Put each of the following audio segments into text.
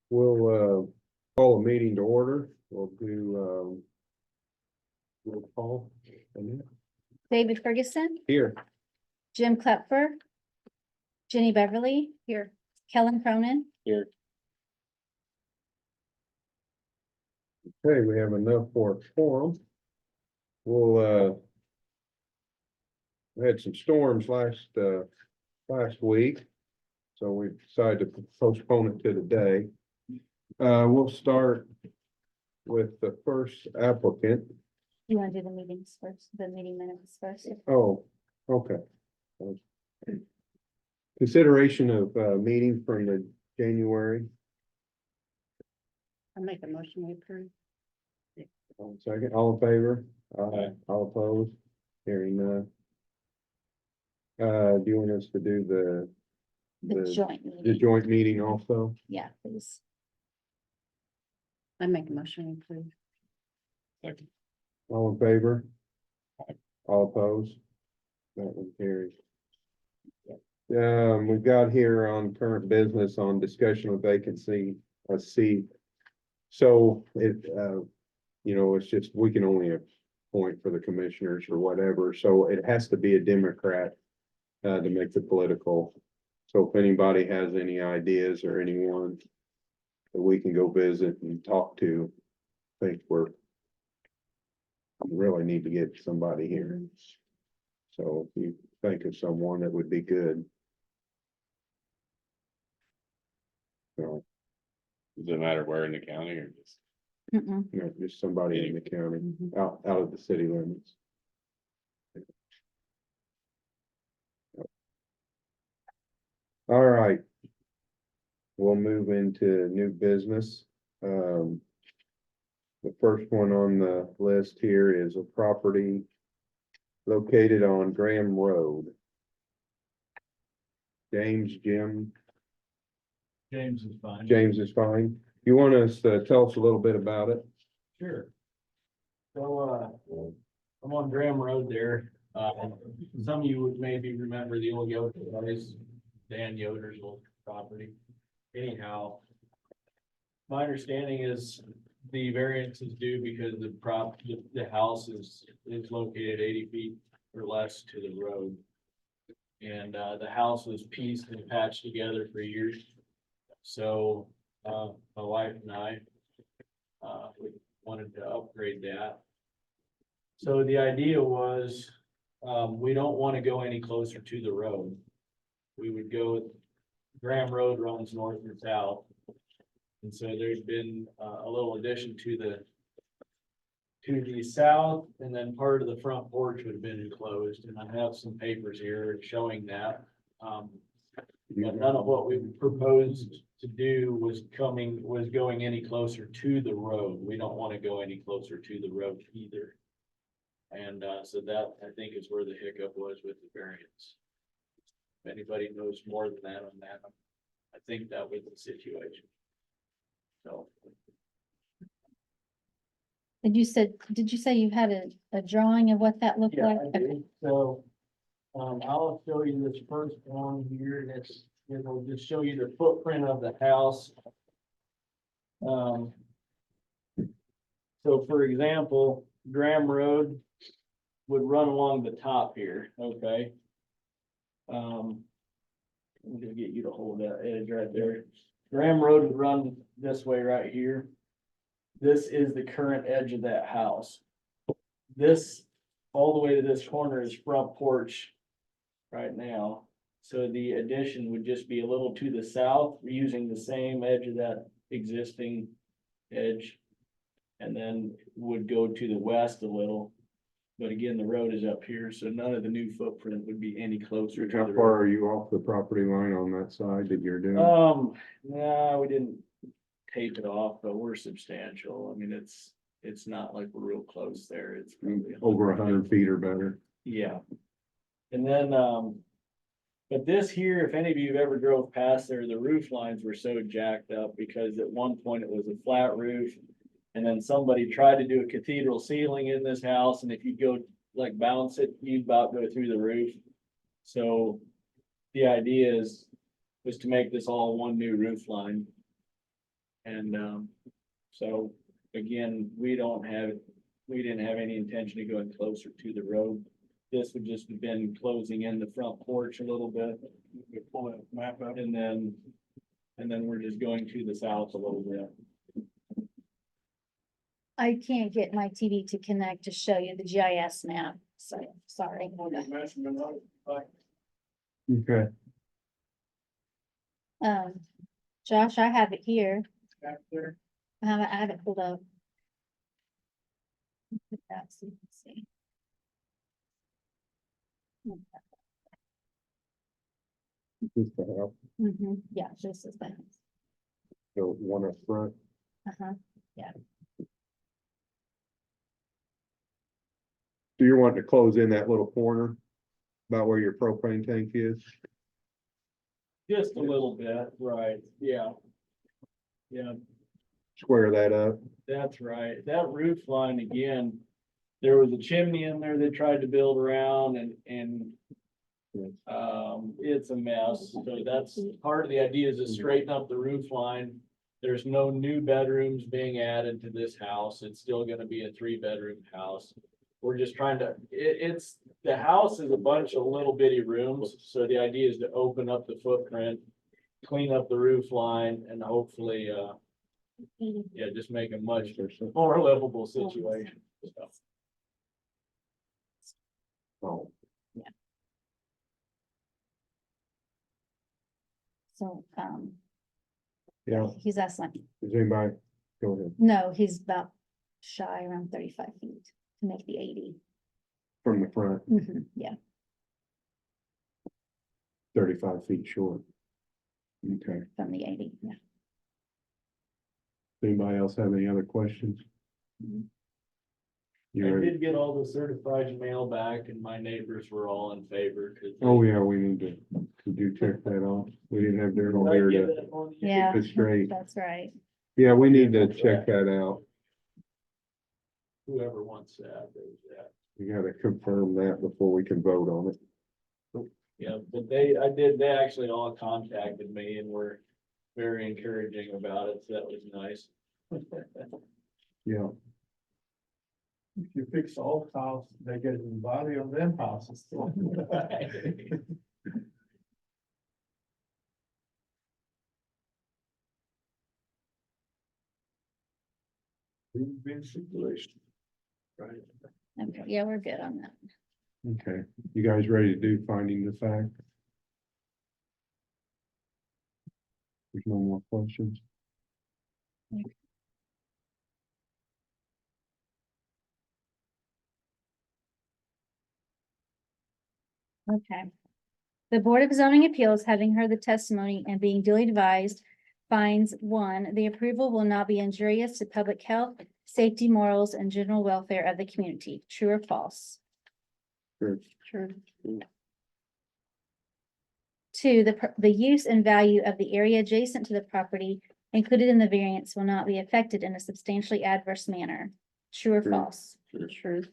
We'll call a meeting to order. We'll do roll call. David Ferguson, Here. Jim Klepfer, Jenny Beverly. Here. Kellen Cronin. Here. Okay, we have enough for a forum. We had some storms last week, so we decided to postpone it to today. We'll start with the first applicant. You want to do the meetings first, the meeting minutes first? Oh, okay. Consideration of meeting from the January. I'll make a motion to approve. Second, all in favor? All opposed? Hearing none. Do you want us to do The joint the meeting. joint meeting also? Yeah, please. I make a motion to approve. Second. All in favor? All opposed? That one carries. We've got here on current business on discussion of vacancy, a seat. So it's just, we can only appoint for the commissioners or whatever, so it has to be a Democrat to make the political. So if anybody has any ideas or anyone that we can go visit and talk to, I think we really need to get somebody here. So if you think of someone that would be good. So, Does it matter where in the county or just? just somebody in the county, out of the city limits. All right. We'll move into new business. The first one on the list here is a property located on Graham Road. Jim? James is fine. James is fine. You want us to tell us a little bit about it? Sure. So, I'm on Graham Road there. Some of you would maybe remember the old Yoder place, Dan Yoder's old property. Anyhow, my understanding is the variance is due because the house is located 80 feet or less to the road. And, the house was pieced and patched together for years. So, my wife and I, we wanted to upgrade that. So the idea was, we don't want to go any closer to the road. We would go, Graham Road runs north and south. And so there's been a little addition to the south, and then part of the front porch would have been enclosed, and I have some papers here showing that. But none of what we proposed to do was going any closer to the road. We don't want to go any closer to the road either. And so that, I think, is where the hiccup was with the variance. If anybody knows more than that on that, I think that was the situation. So. Did you say you had a drawing of what that looked Yeah, like? I do. So, I'll show you this first one here. It'll just show you the footprint of the house. So for example, Graham Road would run along the top here, okay? Let me just get you to hold that edge right there. Graham Road would run this way right here. This is the current edge of that house. This, all the way to this corner is front porch right now. So the addition would just be a little to the south, using the same edge of that existing edge. And then would go to the west a little. But again, the road is up here, so none of the new footprint would be any closer to How the far road. are you off the property line on that side that you're doing? No, we didn't tape it off, but we're substantial. I mean, it's not like we're real close there. It's probably Over 100 feet or better. Yeah. And then, but this here, if any of you have ever drove past there, the roof lines were so jacked up because at one point it was a flat roof. And then somebody tried to do a cathedral ceiling in this house, and if you go like bounce it, you'd about go through the roof. So the idea was to make this all one new roof line. And, so again, we didn't have any intention of going closer to the road. This would just have been closing in the front porch a little bit. We pull a map up and then we're just going to the south a little bit. I can't get my TV to connect to show you the GIS map, so sorry. Okay, Josh, I have it here. Back there. I have it pulled up. Put that so you can see. just the house, Yeah, this is the house. so one up front. Uh-huh. So you're wanting to close in that little corner about where your propane tank is? Just a little bit, right, yeah. Yeah, Square that up? that's right. That roof line again, there was a chimney in there they tried to build around and it's a mess. So that's part of the idea is to straighten up the roof line. There's no new bedrooms being added to this house. It's still gonna be a 3-bedroom house. We're just trying to, the house is a bunch of little bitty rooms, so the idea is to open up the footprint, clean up the roof line, and hopefully, just make a much more livable situation. So, Oh, So, yeah, he's asking, is anybody, go ahead, no, he's about shy around 35 feet to make the 80. from the front, Yeah, 35 feet short. Okay, from the 80, yeah. anybody else have any other questions? Mhm. You I ready? did get all the certified mail back and my neighbors were all in favor. Oh, yeah, we need to, could you check that off? We didn't have Daryl here to Yeah, keep it straight. that's right. Yeah, we need to check that out. Whoever wants that, there's that. We gotta confirm that before we can vote on it. Yeah, but they actually all contacted me and were very encouraging about it, so that was nice. Yeah, If you fix the old house, they get the value of them houses. Win-win situation. Right. Okay, yeah, we're good on that. okay. You guys ready to do finding the fact? There's no more questions? Okay. The Board of Zoning Appeals, having heard the testimony and being duly advised, finds one, the approval will not be injurious to public health, safety, morals, and general welfare of the community. True or false? True. True. 2, the use and value of the area adjacent to the property included in the variance will not be affected in a substantially adverse manner. True or True. false? True. True.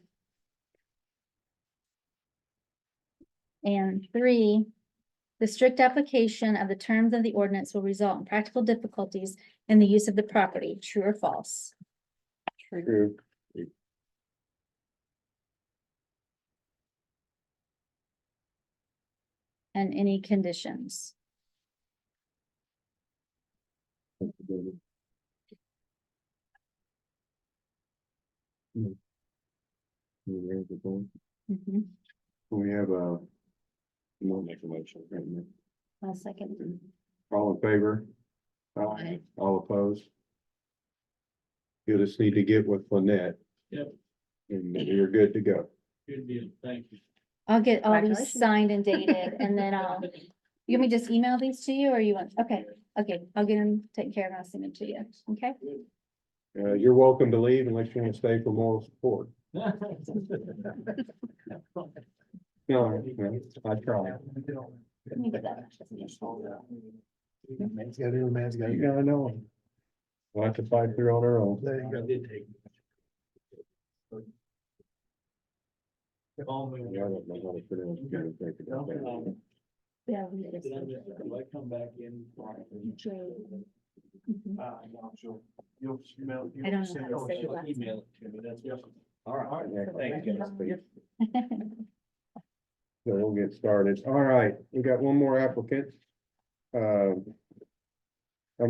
And 3, the strict application of the terms of the ordinance will result in practical difficulties in the use of the property. True or false? True. And any conditions? Mhm. We have a, We'll make a motion. One second. all in favor? Aye. All opposed? You just need to get with Lynette. Yep. And you're good to go. Good deal, thank you. I'll get all these Congratulations. signed and dated and then you want me to just email these to you or you want, okay, I'll get them taken care of and I'll send them to you, okay? You're welcome to leave unless you want to stay for moral support. No, I try. Let me get that. Man's got it, man's got it. Yeah, I know. We'll have to fight through on our own. There you I go. did take. Yeah, I don't know how to pronounce it. Gotta think about that. Yeah. Did I come back in? Mhm. You'll email. I don't know how to say She'll that. email it to me, that's, Yes. all right, thank you. So we'll get started. All right, we got one more applicant. I'm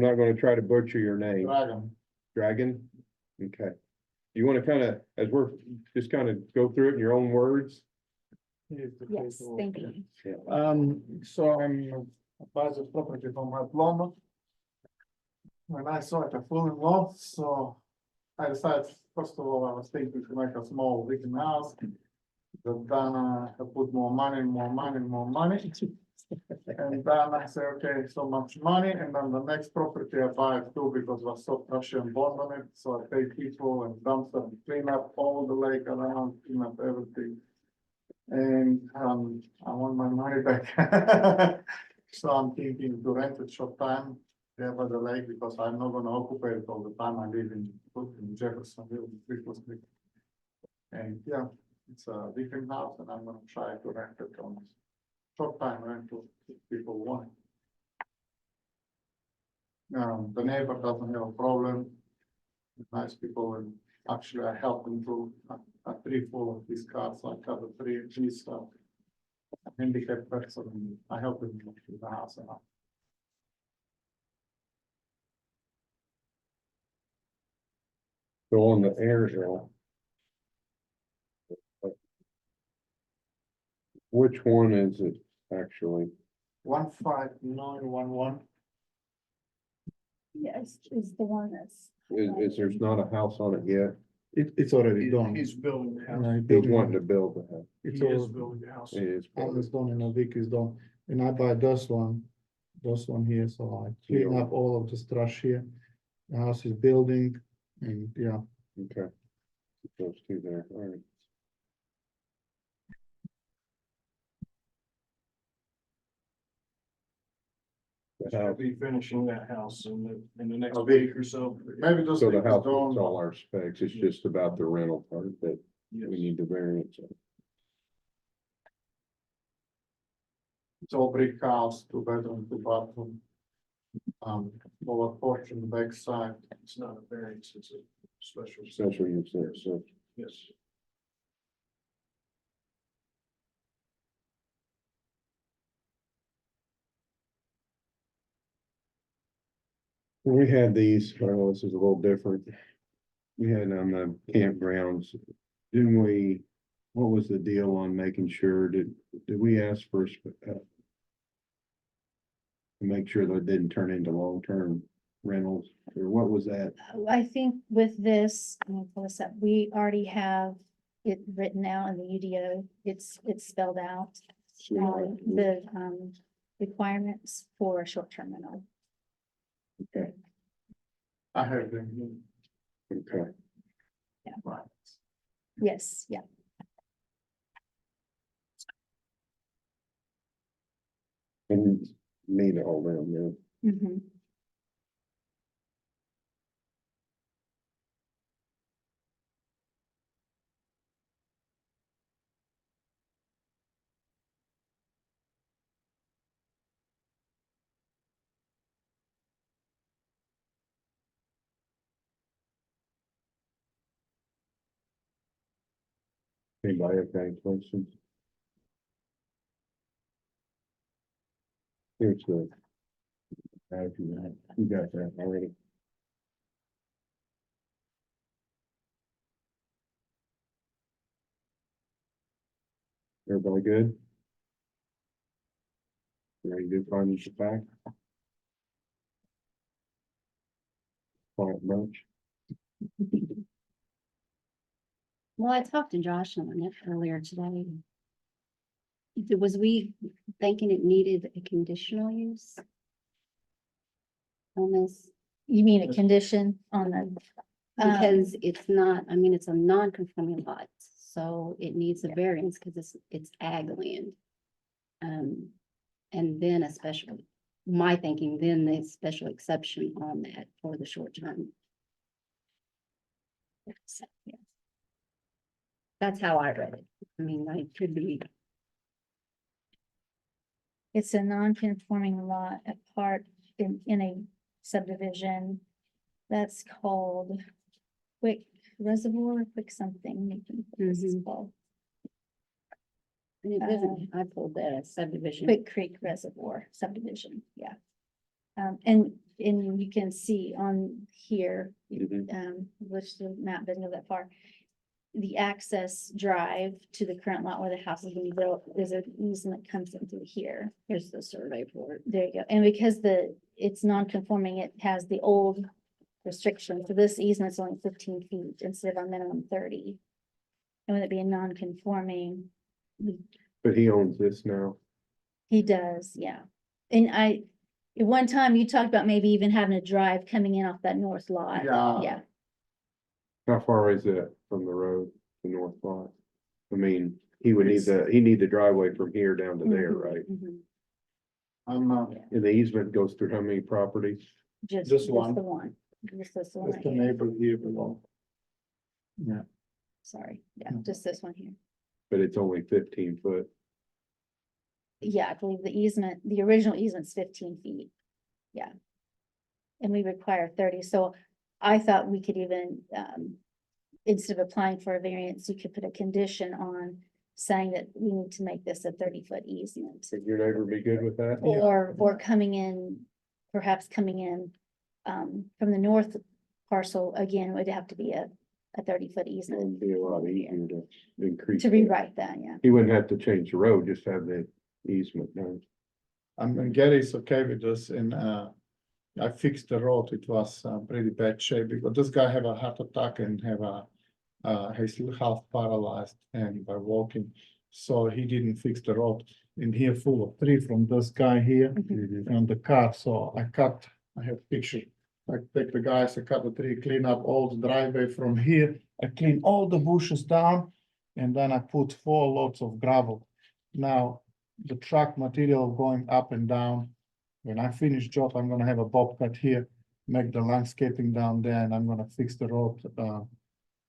not gonna try to butcher your name. Dragon? Okay. You wanna kinda, as we're, just kinda go through it in your own words? Yes, thank you. So I'm buying the property from my plumber. When I saw it, I fell in love, so I decided, first of all, I was thinking to make a small living house. But then I put more money, more money, more money. And then I say, okay, so much money, and then the next property I buy it too, because I saw Russian bond on it, so I pay people and dumpster, clean up all the lake around, clean up everything. And I want my money back. So I'm thinking to rent it short time there by the lake, because I'm not gonna occupy it all the time. I live in Jefferson, and yeah, it's a different house, and I'm gonna try to rent it on short time rental if people want. The neighbor doesn't have a problem. Nice people, and actually I help them to a tree full of these cars, like other trees, handicapped person, and I help them to the house. And So on the aerial. Which one is it actually? 15911. Yes, is the one that's. Is there's not a house on it yet? It's already done. He's building the And house. I He's built wanting to one. build the house. It's He is all, building the house. It is. almost done in a week is done. And I buy this one here, so I clean Yeah. up all of this trash here. The house is building, and yeah, Okay. Those two there, all right. The I'll house, be finishing that house in the next I'll be- week or so. maybe this so week the is house is done. all our specs, it's just about the rental part that Yes. we need the variance on. It's all brick house, 2 bedroom, 2 bathroom. Lower porch on the back side. It's not a variance, it's a special. Special use there, so. Yes. We had these, well, this is a little different. We had on the campgrounds, didn't we, what was the deal on making sure, did we ask for? To make sure that it didn't turn into long-term rentals, or what was that? I think with this, let me pull this up, we already have it written out in the UDO, it's spelled out. The requirements for a short-term rental. Okay, I have them. okay, Right. Yes, yeah. and need all them, yeah. Mhm. Anybody have any questions? Here's the. You got that already. Everybody good? Ready to find this back? Quiet bunch. Well, I talked to Josh on it earlier today. Was we thinking it needed a conditional use? On this, You mean a condition on the? because it's not, I mean, it's a non-conforming lot, so it needs a variance because it's ag land. And then a special, my thinking, then the special exception on that for the short term. That's how I read it. I mean, I could be, It's a non-conforming lot, a part in a subdivision. That's called Quick Reservoir, Quick something. I think this is called And it doesn't, I pulled that as subdivision. Quick Creek Reservoir subdivision, yeah. And you can see on here, which the map doesn't go that far. The access drive to the current lot where the house is gonna be built, there's an easement that comes in through here. Here's the survey for it. There you go. And because it's non-conforming, it has the old restriction. So this easement's only 15 feet instead of our minimum 30. And with it being non-conforming, But he owns this now. he does, yeah. And at one time you talked about maybe even having a drive coming in off that north lot. Yeah. Yeah, How far is it from the road, the north lot? I mean, he would need the driveway from here down to there, right? mhm. I'm, And the easement goes through how many properties? Just Just the one. one. Just this one just right the here. neighbor here below. Yeah, Sorry, yeah, Mhm. just this one here. But it's only 15 foot. Yeah, I believe the original easement's 15 feet. Yeah. And we require 30, so I thought we could even, instead of applying for a variance, you could put a condition on saying that we need to make this a 30-foot easement. Would your neighbor be good with that? Or coming in, perhaps coming in, from the north parcel, again, would have to be a 30-foot It easement would be a lot easier to increase. to that. rewrite that, yeah. He wouldn't have to change the road, just have the easement done. and Gary's okay with this, and, I fixed the road, it was, pretty bad shape, because this guy have a heart attack and he's half paralyzed and by walking. So he didn't fix the road, and here full of tree from this guy here on the car, so I have picture. I take the guys, I cut the tree, clean up all the driveway from here, I clean all the bushes down, and then I put 4 loads of gravel. Now, the truck material going up and down. When I finish job, I'm gonna have a bobcat here, make the landscaping down there, and I'm gonna fix the road,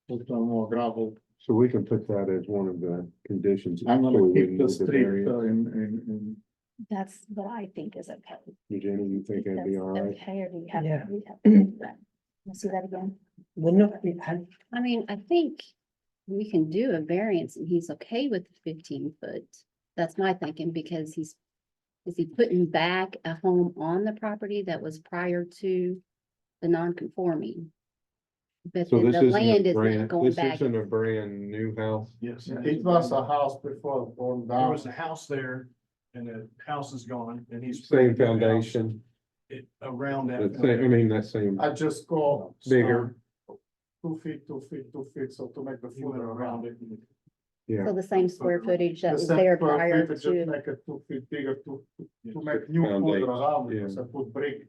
put some more gravel. So we can put that as one of the conditions. I'm so gonna we keep need the street variance. in. That's what I think is okay. Jenny, you think that'd be That's all right? okay, or do you have? Yeah. we have to do that? Let's see that again. Well, no, I mean, I think we can do a variance and he's okay with the 15-foot. That's my thinking, because is he putting back a home on the property that was prior to the non-conforming? But So then this the isn't land a is not brand, going this back. isn't a brand new house. Yes. It was a house before burned There down. was a house there and the house is gone and he's. Same putting a house foundation, Around the that. same, I mean, that same, I just go. Bigger. 2 feet, 2 feet, 2 feet, so to make the You went footer around around. it. yeah. So the same square footage that The was same there square prior feet, Just to, make it 2 feet bigger to Yes. make new footer Foundation, around it, yeah. because I put brick.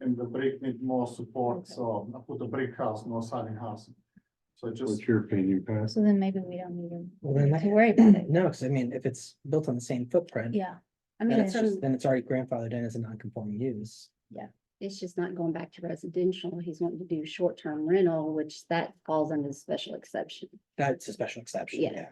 And the brick need more support, Okay. so I put a brick house, no siding house. So just, What's your opinion, Pat? So then maybe we don't need well, then to worry about it. no, because I mean, if it's built on the same footprint, Yeah, I mean, then it's it's just, from, then it's already grandfathered in as a non-conforming use. it's just not going back to residential. He's wanting to do short-term rental, which that falls under the special exception. That's a special exception, Yeah. yeah.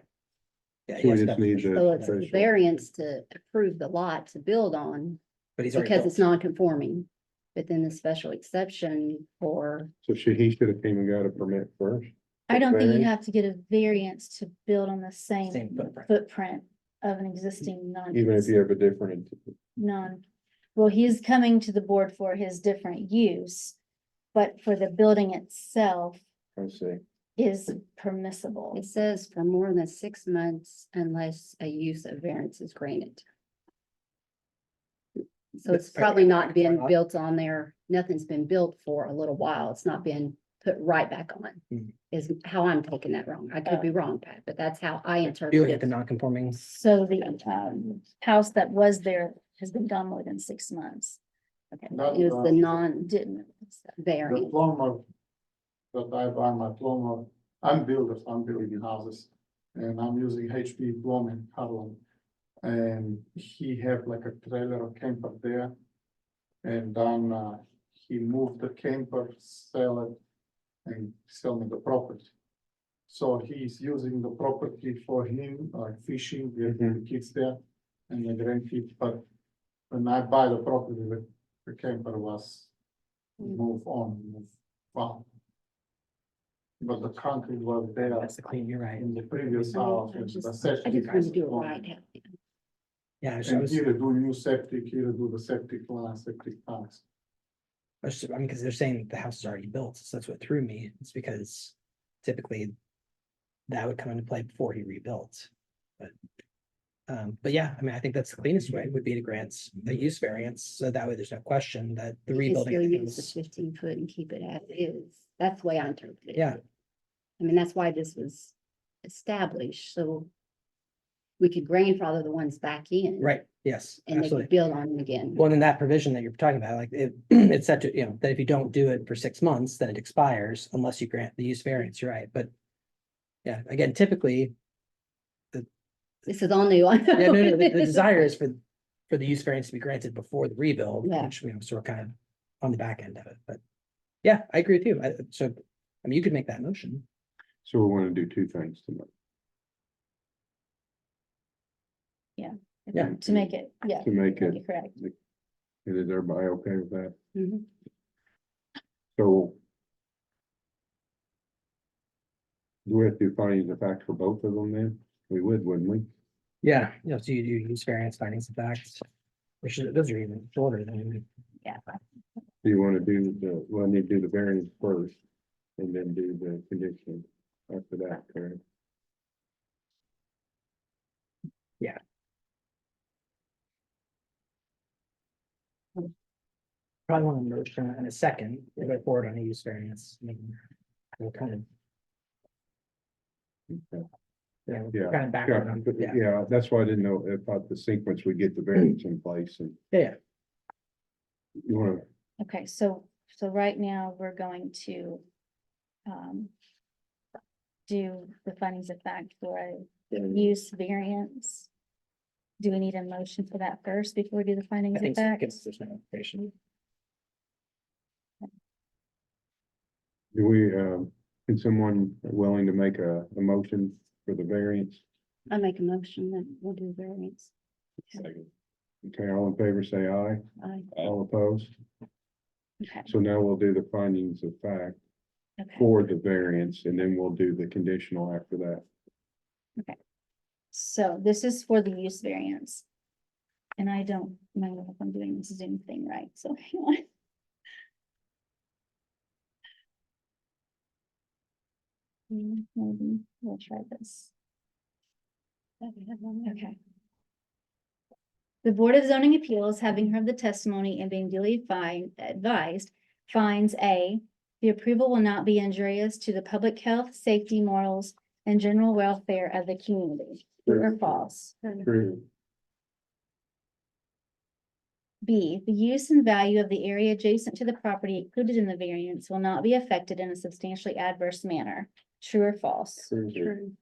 Yeah, So he we has just that- need So it's a Special. variance to approve the lot to build on But he's already because it's built. non-conforming. But then the special exception for, So he should have came and got a permit first. I don't think you Variance? have to get a variance to build on the Same same footprint. footprint of an existing Even if you have a different, well, he's coming to the board for his different use, but for the building itself I see. is permissible. it says for more than 6 months unless a use of variance is granted. So it's probably not been built on there. Nothing's been built for a little while. It's not been put right back on. Mhm. Is how I'm taking that wrong. I could be wrong, Pat, but that's how I You're interpret looking at the it. non-conforming, So the house that was there has been gone more than 6 months. Okay, Not- It was the non didn't. the variant. plumber. That I buy my plumber, I'm builder, I'm building houses, and I'm using HP plumbing, Harlan. And he have like a trailer or camper there. And then, he moved the camper, sell it, and sell me the property. So he's using the property for him, like fishing, we have the kids there, and the grandkids, but when I buy the property, the camper was move on, move on. But the concrete was there That's the clean, you're right. in the previous house, and the I septic. just want to do it was right. gone. Yeah, I And was, either do new septic, either do the septic line, septic tanks. I mean, because they're saying the house is already built, so that's what threw me. It's because typically that would come into play before he rebuilt. But yeah, I mean, I think that's the cleanest way would be to grant a use variance, so that way there's no question that the You can still rebuilding. use the 15 foot and keep it as is. That's the way I interpret it. Yeah. I mean, that's why this was established, so we could grandfather the ones back in. Right, yes, And they absolutely. could build on them again. Well, in that provision that you're talking about, like it, it's set to, you know, that if you don't do it for 6 months, then it expires unless you grant the use variance, you're right, but. Yeah, again, typically, This is all new. yeah, no, the desire is for the use variance to be granted before the rebuild, Yeah. which, you know, sort of kind of on the back end of it, but. Yeah, I agree with you, so, I mean, you could make that motion. So we want to do two things tonight. Yeah. To make it, yeah. To make it, Correct. and is everybody okay with that? Mhm. So. Do we have to do findings of fact for both of them then? We would, wouldn't we? Yeah, you know, so you do use variance findings of facts. Which those are even shorter than, Yeah. Do you want to do the, well, I need to do the variance first and then do the condition after that, correct? probably want to motion in a second, to go forward on a use variance. I mean, we'll kind of. Yeah, Yeah, we're kind of backward on, yeah, Yeah, that's why I didn't know about the sequence we get the variance in place and yeah, you want to, Okay, so right now we're going to do the findings of fact for a use variance. Do we need a motion for that first before we do the I findings of think so, fact? because there's no information. do we, can someone willing to make a motion for the variance? I make a motion that we'll do variance. Second. Okay, all in favor, say aye. All opposed? Okay, So now we'll do the findings of fact okay. for the variance and then we'll do the conditional after that. So this is for the use variance. And I don't know if I'm doing this Zoom thing right, so hang on. Maybe we'll try this. Okay. The Board of Zoning Appeals, having heard the testimony and being duly advised, finds A, the approval will not be injurious to the public health, safety, morals, and general welfare of the community. True or false? True. B, the use and value of the area adjacent to the property included in the variance will not be affected in a substantially adverse manner. True or false? True.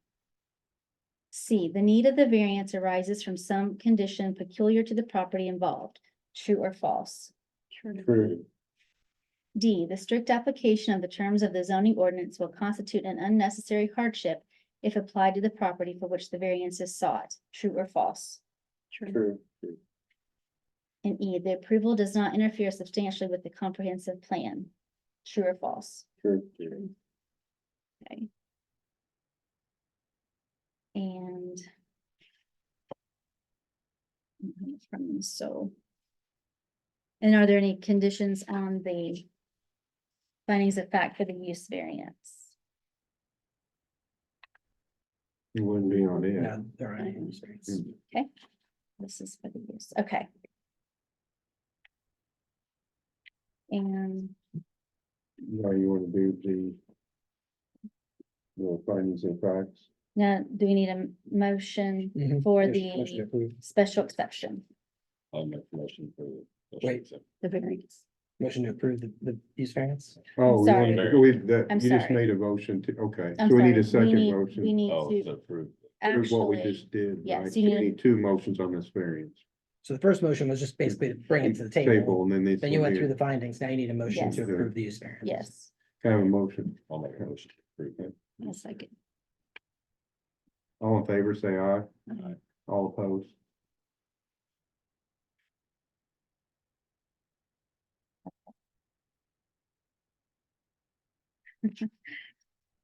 C, the need of the variance arises from some condition peculiar to the property involved. True or false? True. D, the strict application of the terms of the zoning ordinance will constitute an unnecessary hardship if applied to the property for which the variance is sought. True or false? True. And E, the approval does not interfere substantially with the comprehensive plan. True or false? True. Okay. And so. And are there any conditions on the findings of fact for the use variance? It wouldn't be on it. No, there aren't any use variance. This is for the use, okay. And Now you want to do the findings and facts? now, do we need a motion Mhm. for Motion the approved. special exception? I'll make a motion for. the- Wait. The variance. Motion to approve the use variance. Oh, we sorry. wanna- we, that, I'm you just sorry. made a motion to, okay, I'm so we need a sorry, second We motion. need Oh, to, to approve. Here's what we actually, just did, yes, right? you So we need- need two motions on this variance. So the first motion was just basically to bring it to the table. And then these. Then you will went be- through the findings. Now you need a motion Yes. to approve the use variance. yes, Have a motion. I'll make a motion to approve it. A second. All in favor, say aye. Aye. All opposed?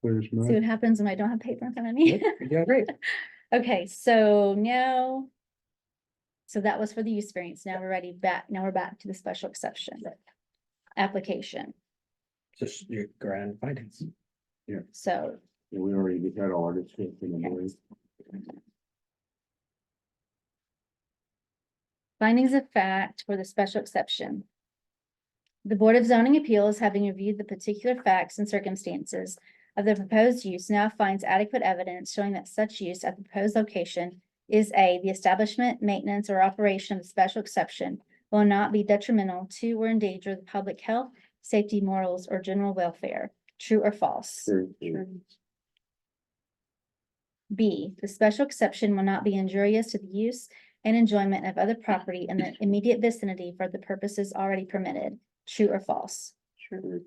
Clear as See mud. what happens when I don't have paper in front of me. You're doing great. Okay, so now. So that was for the use variance. Now we're ready back. Now we're back to the special exception. Application. Just your grand findings. So Yeah, we already had all our discussion, I believe. findings of fact for the special exception. The Board of Zoning Appeals, having reviewed the particular facts and circumstances of the proposed use, now finds adequate evidence showing that such use at the proposed location is the establishment, maintenance, or operation of the special exception will not be detrimental to or endanger the public health, safety, morals, or general welfare. True or false? True. B, the special exception will not be injurious to the use and enjoyment of other property in the immediate vicinity for the purposes already permitted. True or false? True.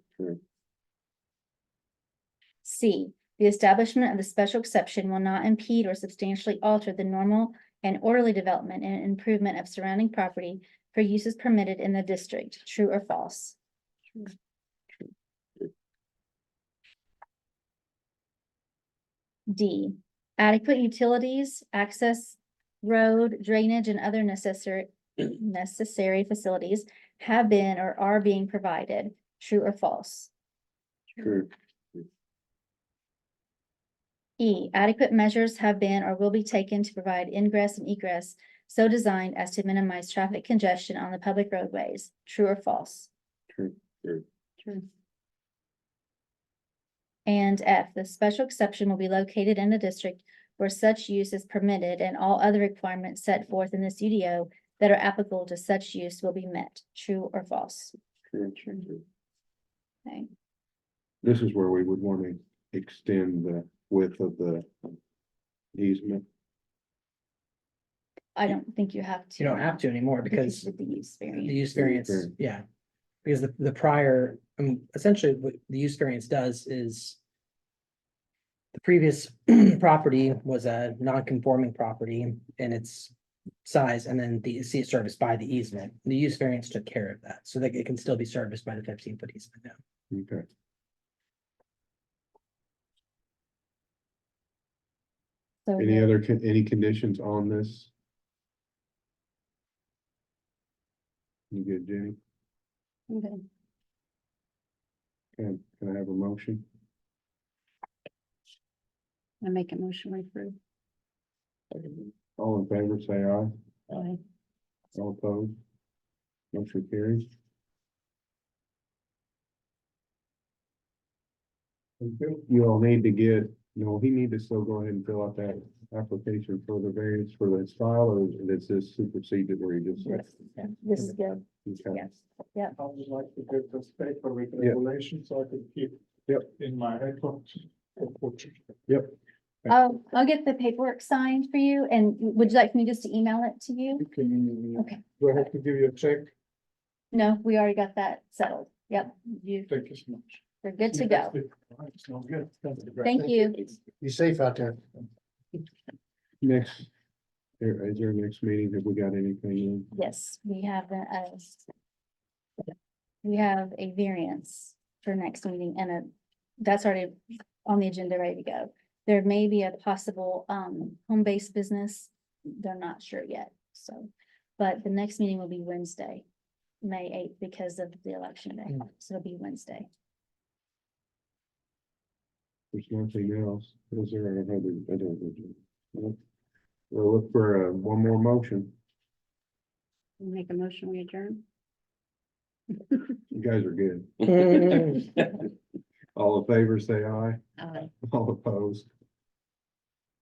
C, the establishment of the special exception will not impede or substantially alter the normal and orderly development and improvement of surrounding property for uses permitted in the district. True or false? D, adequate utilities, access, road, drainage, and other necessary facilities have been or are being provided. True or false? True. E, adequate measures have been or will be taken to provide ingress and egress so designed as to minimize traffic congestion on the public roadways. True or false? True. True. And F, the special exception will be located in a district where such use is permitted and all other requirements set forth in this UDO that are applicable to such use will be met. True or false? True. Okay. This is where we would want to extend the width of the easement. I don't think you have to. You don't have to anymore because With the use the variance. use variance, yeah. Because the prior, essentially what the use variance does is the previous property was a non-conforming property in its size, and then see it serviced by the easement. The use variance took care of that, so that it can still be serviced by the 15-foot easement now. Okay. So Any the- other, any conditions on this? You good, Jenny? Okay. Can I have a motion? I make a motion to approve. All in favor, say aye. Aye. All opposed? Motion carries. You all need to get, he need to still go ahead and fill out that application for the variance for this file, or is this superseded where you just? This is good. Okay. Yes. I would like to get this paper with Yeah. regulations so I can keep. Yep. In my record. I'll get the paperwork signed for you, and would you like me just to email it to you? Okay. Do I have to give you a check? No, we already got that settled. Yep, Thank you so much. you're good to go. All right, sounds good. Thank you. Be safe out there. Next, is there a next meeting? Have we got anything in? Yes, we have a variance for next meeting, and that's already on the agenda, ready to go. There may be a possible home-based business. They're not sure yet, so, but the next meeting will be Wednesday, May 8th, because of the election day, so it'll be Wednesday. There's nothing else. Is there another? I don't. We'll look for one more motion. Make a motion, we adjourn. You guys are good. All in favor, say aye. Aye. All opposed.